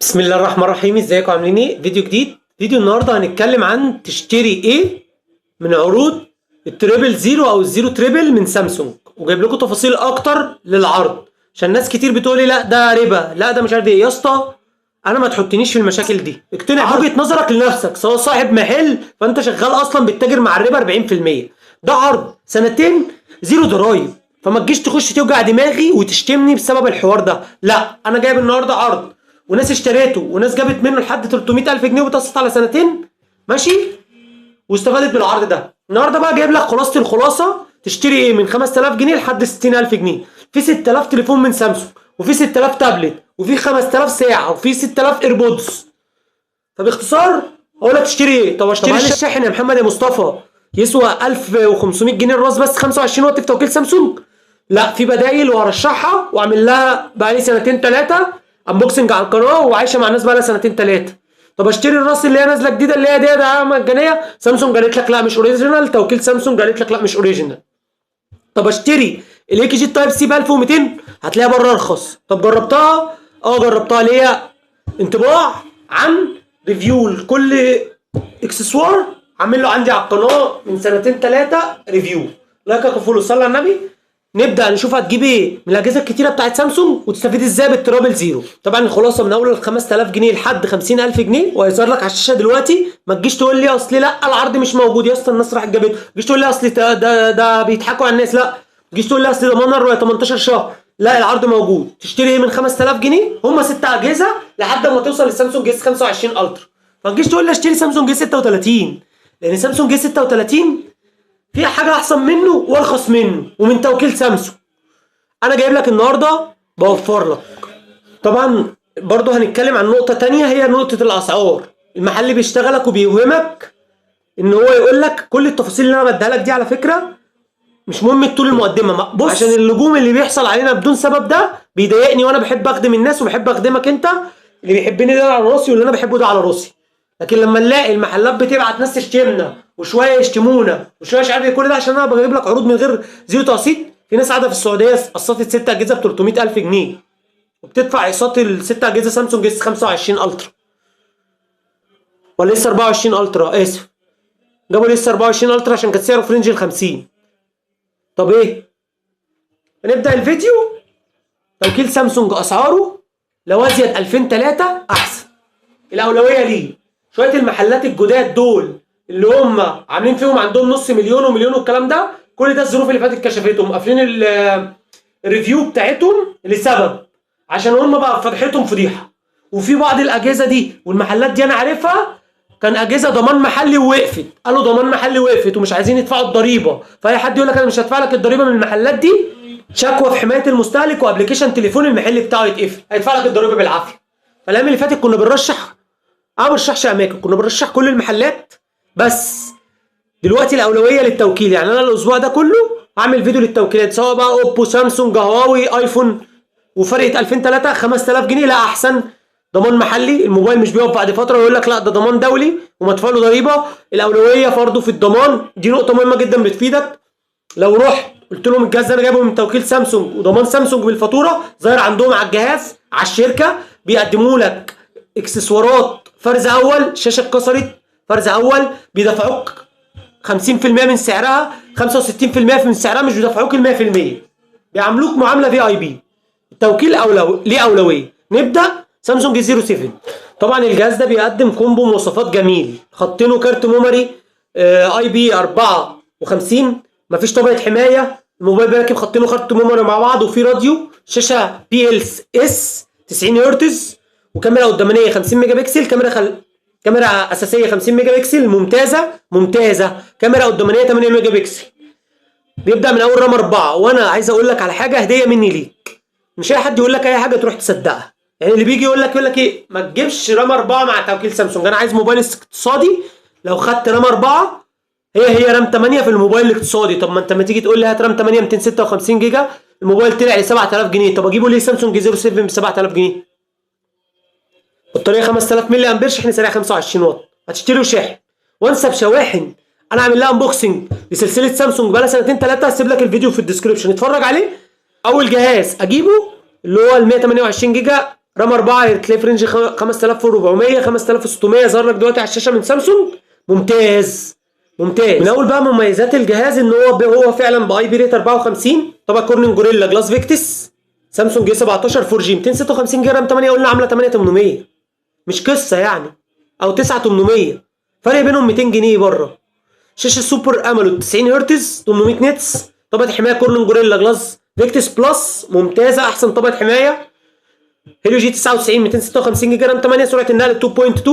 بسم الله الرحمن الرحيم. ازيكم عاملين ايه؟ فيديو جديد. فيديو النهارده هنتكلم عن تشتري ايه من عروض التريبل زيرو او الزيرو تريبل من سامسونج، وجايب لكم تفاصيل اكتر للعرض عشان ناس كتير بتقولي لا ده ربا، لا ده مش عارف ايه. يا اسطى انا ما تحطنيش في المشاكل دي، اقتنع بوجهة نظرك لنفسك. سواء صاحب محل فانت شغال اصلا بتتاجر مع الربا 40%، ده عرض سنتين زيرو ضرايب، فما تجيش تخش توجع دماغي وتشتمني بسبب الحوار ده. لا، انا جايب النهارده عرض وناس اشتريته وناس جابت منه لحد 300,000 جنيه وبتصت على سنتين ماشي واستفادت بالعرض ده. النهارده بقى جايب لك خلاصه الخلاصه، تشتري ايه من 5000 جنيه لحد 60,000 جنيه. في 6000 تليفون من سامسونج، وفي 6000 تابلت، وفي 5000 ساعه، وفي 6000 ايربودز. فباختصار اقول لك تشتري ايه. طب اشتري الشاحن يا محمد يا مصطفى يسوى 1500 جنيه الراس بس 25 واط في توكيل سامسونج؟ لا، في بدايل وهرشحها واعمل لها بقالي سنتين ثلاثه انبوكسنج على القناه وعايشه مع الناس بقى لها سنتين ثلاثه. طب اشتري الراس اللي هي نازله جديده اللي هي دي ده مجانيه، سامسونج قالت لك لا مش اوريجينال، توكيل سامسونج قالت لك لا مش اوريجينال. طب اشتري الاي كي جي تايب سي ب 1200، هتلاقيها بره ارخص. طب جربتها؟ جربتها، اللي هي انطباع عن ريفيو لكل اكسسوار عامل له عندي على القناه من سنتين ثلاثه ريفيو. لايك وفولو، صلي على النبي. نبدا نشوف هتجيب ايه من الاجهزه الكتيره بتاعت سامسونج وتستفيد ازاي بالترابل زيرو. طبعا الخلاصه من اول ال 5000 جنيه لحد 50,000 جنيه، وهيظهر لك على الشاشه دلوقتي. ما تجيش تقول لي اصل لا العرض مش موجود يا اسطى، الناس راحت جابته. ما تجيش تقول لي اصل ده بيضحكوا على الناس، لا. ما تجيش تقول لي اصل ضمان 18 شهر، لا العرض موجود. تشتري ايه من 5000 جنيه؟ هم 6 اجهزه لحد ما توصل للسامسونج اس 25 الترا. ما تجيش تقول لي اشتري سامسونج اس 36، لان سامسونج اس 36 فيها حاجه احسن منه وارخص منه ومن توكيل سامسونج. انا جايب لك النهارده بوفر لك. طبعا برضو هنتكلم عن نقطه تانية، هي نقطه الاسعار. المحل بيشتغلك وبيوهمك ان هو يقول لك كل التفاصيل اللي انا بديها لك دي على فكره مش مهم طول المقدمه. بص، عشان اللجوم اللي بيحصل علينا بدون سبب ده بيضايقني، وانا بحب اخدم الناس وبحب اخدمك انت. اللي بيحبني ده على راسي واللي انا بحبه ده على راسي. لكن لما نلاقي المحلات بتبعت ناس تشتمنا وشويه يشتمونا وشويه مش عارف ايه كل ده عشان انا بجيب لك عروض من غير زيرو تقسيط. في ناس قاعده في السعوديه قسطت 6 اجهزه ب 300,000 جنيه وبتدفع اقساط ال6 اجهزه سامسونج اس 25 الترا ولا اس 24 الترا. اسف، جابوا الاس 24 الترا عشان كانت سعره في رينج ال 50. طب ايه؟ هنبدا الفيديو. توكيل سامسونج اسعاره لو ازيد 2003 احسن، الاولويه ليه. شويه المحلات الجداد دول اللي هم عاملين فيهم عندهم نص مليون ومليون والكلام ده، كل ده الظروف اللي فاتت كشفتهم. قافلين الريفيو بتاعتهم لسبب، عشان هم بقى فضحتهم فضيحه. وفي بعض الاجهزه دي والمحلات دي انا عارفها كان اجهزه ضمان محلي ووقفت، قالوا ضمان محلي وقفت ومش عايزين يدفعوا الضريبه. فاي حد يقول لك انا مش هدفع لك الضريبه من المحلات دي، شكوى في حمايه المستهلك وابلكيشن تليفون المحل بتاعه يتقفل، هيدفع لك الضريبه بالعافيه. فالايام اللي فاتت كنا بنرشح، ما برشحش اماكن، كنا بنرشح كل المحلات. بس دلوقتي الاولويه للتوكيل. يعني انا الاسبوع ده كله هعمل فيديو للتوكيلات، سواء بقى اوبو، سامسونج، هواوي، ايفون. وفرقه 2003 5000 جنيه، لا احسن ضمان محلي. الموبايل مش بيقف بعد فتره ويقول لك لا ده ضمان دولي ومدفوع له ضريبه. الاولويه برضه في الضمان، دي نقطه مهمه جدا بتفيدك. لو رحت قلت لهم الجهاز ده انا جايبه من توكيل سامسونج وضمان سامسونج بالفاتوره، ظاهر عندهم على الجهاز على الشركه بيقدموا لك اكسسوارات فرز اول، شاشه اتكسرت فرز اول بيدفعوك 50% من سعرها، 65% من سعرها، مش بيدفعوك ال 100%، بيعاملوك معامله في اي بي. التوكيل ليه اولويه. نبدا سامسونج 07. طبعا الجهاز ده بيقدم كومبو مواصفات جميل، حاطينه كارت ميموري اي بي 54، مفيش طبقه حمايه، الموبايل راكب حاطينه كارت ميموري مع بعض، وفي راديو، شاشه بي ال اس 90 هرتز، وكاميرا قدامانيه 50 ميجا بكسل، كاميرا اساسيه 50 ميجا بكسل ممتازه، كاميرا قدامانيه 8 ميجا بكسل. بيبدا من اول رام 4. وانا عايز اقول لك على حاجه هديه مني ليك، مش اي حد يقول لك اي حاجه تروح تصدقها. يعني اللي بيجي يقول لك ايه، ما تجيبش رام 4 مع توكيل سامسونج، انا عايز موبايل اقتصادي. لو خدت رام 4 هي رام 8 في الموبايل الاقتصادي. طب ما انت لما تيجي تقول لي هات رام 8 256 جيجا، الموبايل طلع ل 7000 جنيه. طب اجيبه ليه سامسونج 07 ب 7000 جنيه؟ بطاريه 5000 ملي امبير، شحن سريع 25 واط، هتشتري شاحن وانسب شواحن. انا عامل لها انبوكسنج لسلسله سامسونج بقى لها سنتين ثلاثه، هسيب لك الفيديو في الديسكربشن اتفرج عليه. اول جهاز اجيبه اللي هو ال 128 جيجا رام 4 هتلاقي في رينج 5400 5600 ظهر لك دلوقتي على الشاشه من سامسونج. ممتاز ممتاز. من اول بقى مميزات الجهاز ان هو فعلا باي بي ريت 54. طبعا كورنينج جوريلا جلاس فيكتس سامسونج A17 4G 256 جيجا رام 8 قلنا عامله 8800 مش قصه يعني، او 9800 فرق بينهم 200 جنيه بره. شاشه سوبر اموليد 90 هرتز 800 نتس. طبقه حمايه كورنينج جوريلا جلاس فيكتس بلس ممتازه، احسن طبقه حمايه. هيليو جي 99 256 جيجا رام 8 سرعه النقل 2.2.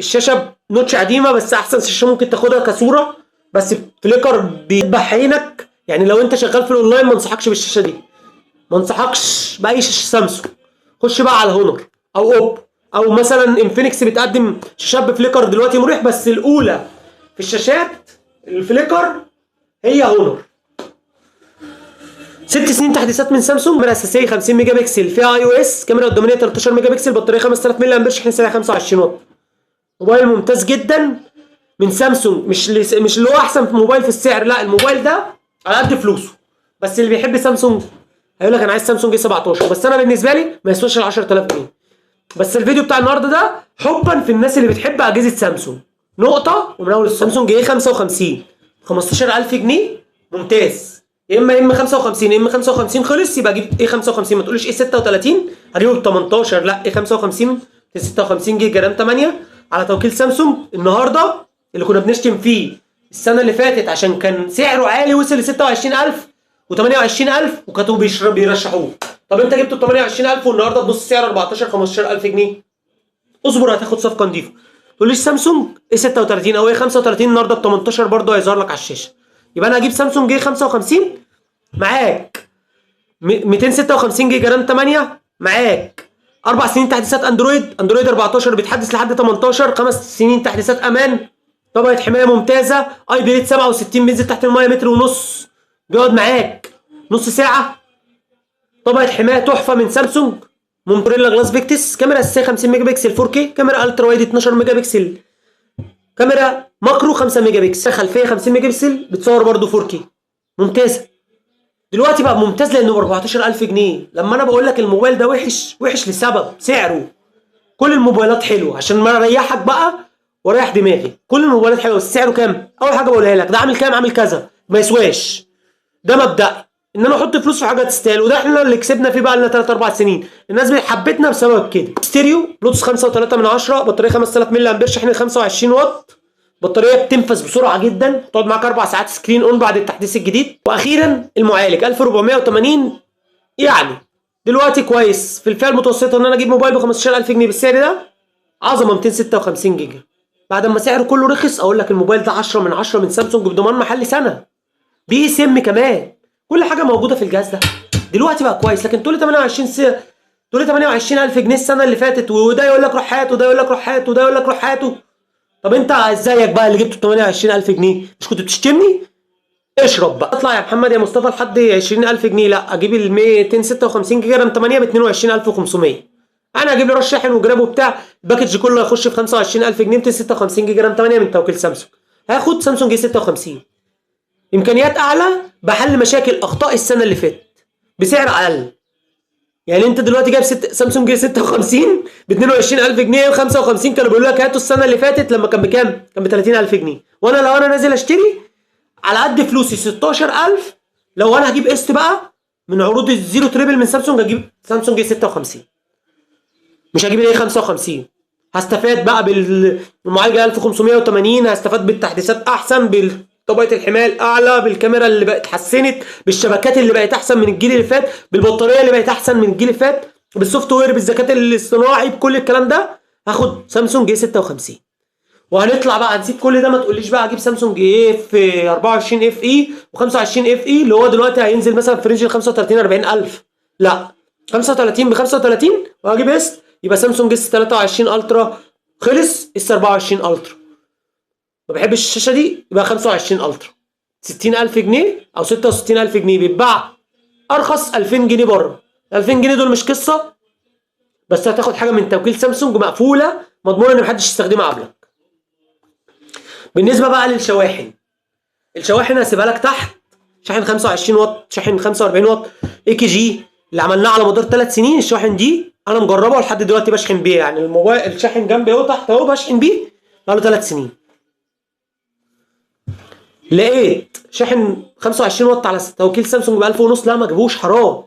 الشاشه نوتش قديمه بس احسن شاشه ممكن تاخدها كصوره، بس فليكر بيذبح عينك يعني. لو انت شغال في الاونلاين ما انصحكش بالشاشه دي، ما انصحكش باي شاشه سامسونج. خش بقى على هونر او اوب او مثلا انفينكس بتقدم شاشات بفليكر دلوقتي مريح، بس الاولى في الشاشات الفليكر هي هونر. 6 سنين تحديثات من سامسونج. كاميرا اساسيه 50 ميجا بكسل فيها اي او اس، كاميرا قدامانيه 13 ميجا بكسل، بطاريه 5000 ملي امبير، شحن سريع 25 واط. موبايل ممتاز جدا من سامسونج، مش اللي هو احسن موبايل في السعر، لا الموبايل ده على قد فلوسه. بس اللي بيحب سامسونج هيقول لك انا عايز سامسونج A17، بس انا بالنسبه لي ما يسواش ال 10000 جنيه. بس الفيديو بتاع النهارده ده حبا في الناس اللي بتحب اجهزه سامسونج نقطه. ومن اول السامسونج A55 15000 جنيه ممتاز. يا اما 55 يا اما 55 خلص يبقى اجيب A55، ما تقوليش A36 هجيبه ب 18، لا A55 56 جيجا رام 8 على توكيل سامسونج. النهارده اللي كنا بنشتم فيه السنه اللي فاتت عشان كان سعره عالي وصل ل 26000 و28000 وكانوا بيرشحوه. طب انت جبته ب 28000 والنهارده تبص سعر 14 15000 جنيه، اصبر هتاخد صفقه نضيفه. تقوليش سامسونج A36 او A35 النهارده ب 18 برضه هيظهر لك على الشاشه. يبقى انا هجيب سامسونج A55 معاك 256 جيجا رام 8 معاك 4 سنين تحديثات اندرويد 14 بيتحدث لحد 18، 5 سنين تحديثات امان، طبقه حمايه ممتازه، اي بي ريت 67 بينزل تحت الميه متر ونص، بيقعد معاك نص ساعه، طبقه حمايه تحفه من سامسونج. مونتريلا جلاس فيكتس، كاميرا اساسيه 50 ميجا بكسل 4K، كاميرا الترا وايد 12 ميجا بكسل، كاميرا ماكرو 5 ميجا بكسل، خلفيه 50 ميجا بكسل بتصور برده 4K ممتازه. دلوقتي بقى ممتاز لانه ب 14000 جنيه. لما انا بقول لك الموبايل ده وحش لسبب سعره. كل الموبايلات حلوه عشان ما اريحك بقى واريح دماغي، كل الموبايلات حلوه بس سعره كام؟ اول حاجه بقولها لك ده عامل كام؟ عامل كذا، ما يسواش. ده مبدئي انما احط فلوس في حاجه تستاهل، وده احنا اللي كسبنا فيه بقى لنا 3 4 سنين. الناس حبتنا بسبب كده. ستيريو بلوتوث 5.3، بطاريه 5000 ملي امبير، شحن 25 واط، بطاريه بتنفذ بسرعه جدا، تقعد معاك 4 ساعات سكرين اون بعد التحديث الجديد. واخيرا المعالج 1480 يعني دلوقتي كويس في الفئه المتوسطه ان انا اجيب موبايل ب 15000 جنيه بالسعر ده. عظمه 256 جيجا بعد ما سعره كله رخص. اقول لك الموبايل ده 10 من 10 من سامسونج بضمان محلي سنه، بي سم كمان، كل حاجه موجوده في الجهاز ده. دلوقتي بقى كويس. لكن تقول لي 28000 جنيه السنه اللي فاتت، وده يقول لك روح هات وده يقول لك روح هات وده يقول لك روح هاته. طب انت ازيك بقى اللي جبته ب 28000 جنيه مش كنت بتشتمني؟ اشرب بقى. اطلع يا محمد يا مصطفى لحد 20000 جنيه، لا اجيب ال 256 جيجا رام 8 ب 22500. انا اجيب لي راس شاحن وجراب وبتاع، الباكج كله هيخش في 25000 جنيه 256 جيجا رام 8 من توكيل سامسونج. هاخد سامسونج A56 امكانيات اعلى بحل مشاكل اخطاء السنه اللي فاتت بسعر اقل. يعني انت دلوقتي جايب سامسونج A56 ب 22000 جنيه و55 كانوا بيقولوا لك هاتوا السنه اللي فاتت لما كان بكام؟ كان ب 30000 جنيه. وانا لو انا نازل اشتري على قد فلوسي 16000، لو انا هجيب قسط بقى من عروض الزيرو تريبل من سامسونج هجيب سامسونج A56 مش هجيب الاي 55. هستفاد بقى بالمعالج 1580، هستفاد بالتحديثات احسن، بطبقه الحمايه الاعلى، بالكاميرا اللي بقت اتحسنت، بالشبكات اللي بقت احسن من الجيل اللي فات، بالبطاريه اللي بقت احسن من الجيل اللي فات، بالسوفت وير، بالذكاء الاصطناعي، بكل الكلام ده هاخد سامسونج A56. وهنطلع بقى هنسيب كل ده. ما تقوليش بقى اجيب سامسونج في 24 اف اي و25 اف اي اللي هو دلوقتي هينزل مثلا في رينج 35 40000. لا 35 ب 35 وهجيب قسط يبقى سامسونج S23 الترا خلص، S24 الترا ما بحبش الشاشه دي يبقى 25 الترا 60000 جنيه او 66000 جنيه بيتباع ارخص 2000 جنيه بره. 2000 جنيه دول مش قصه، بس هتاخد حاجه من توكيل سامسونج مقفوله مضمونه ان محدش يستخدمها قبلك. بالنسبه بقى للشواحن، الشواحن هسيبها لك تحت. شاحن 25 واط، شاحن 45 واط، اي كي جي اللي عملناه على مدار 3 سنين. الشواحن دي انا مجربه ولحد دلوقتي بشحن بيه، يعني الموبايل الشاحن جنبي اهو تحت اهو بشحن بيه بقاله 3 سنين. لقيت شاحن 25 واط على توكيل سامسونج ب 1000 ونص، لا ما جابوش حرام.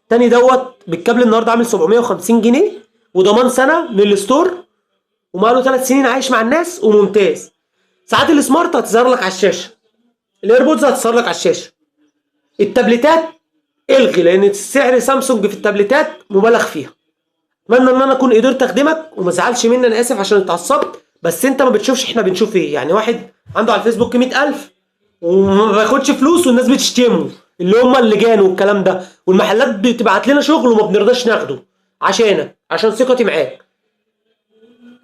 تاني دوت بالكابل النهارده عامل 750 جنيه وضمان سنه من الستور، وبقاله 3 سنين عايش مع الناس وممتاز. ساعات السمارت هتظهر لك على الشاشه، الايربودز هتظهر لك على الشاشه. التابلتات الغي، لان سعر سامسونج في التابلتات مبالغ فيها. اتمنى ان انا اكون قدرت اخدمك وما زعلش مني، انا اسف عشان اتعصبت، بس انت ما بتشوفش احنا بنشوف ايه. يعني واحد عنده على الفيسبوك 100,000 وما بياخدش فلوس والناس بتشتمه، اللي هم اللجان والكلام ده، والمحلات بتبعت لنا شغل وما بنرضاش ناخده عشانك، عشان ثقتي معاك.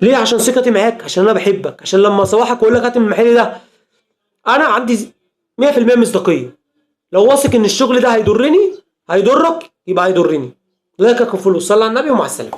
ليه؟ عشان ثقتي معاك، عشان انا بحبك، عشان لما اصوحك واقول لك هات من المحل ده انا عندي 100% مصداقيه. لو واثق ان الشغل ده هيضرني هيضرك يبقى هيضرني. لا كفلوس. صلى على النبي ومع السلامه.